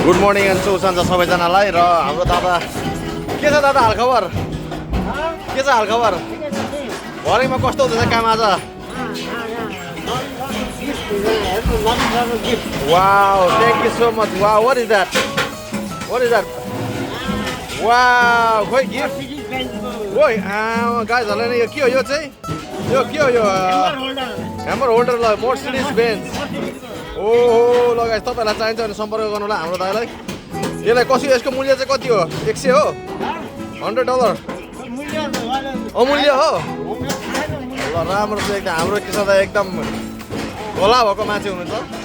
good morning and शुभ सन्च सबैजनालाई र हाम्रो दादा के छ दादा हालखबर के छ हालखबर भरेमा कस्तो हुँदैछ काम आज wow thank you so much wow what is that wow खोइ गिफ्ट ओइ गाइजहरूलाई नि यो के हो यो चाहिँ यो के हो यो ह्यामर होल्डर ल मर्सिडिज बेन्ज ओहो ल गाइस तपाईँहरूलाई चाहिन्छ भने सम्पर्क गर्नु होला हाम्रो दाइलाई यसलाई कसरी यसको मूल्य चाहिँ कति हो 100 हो $100 अमूल्य हो ल राम्रो छ एकदम हाम्रो किसान एकदम होला भएको मान्छे हुनुहुन्छ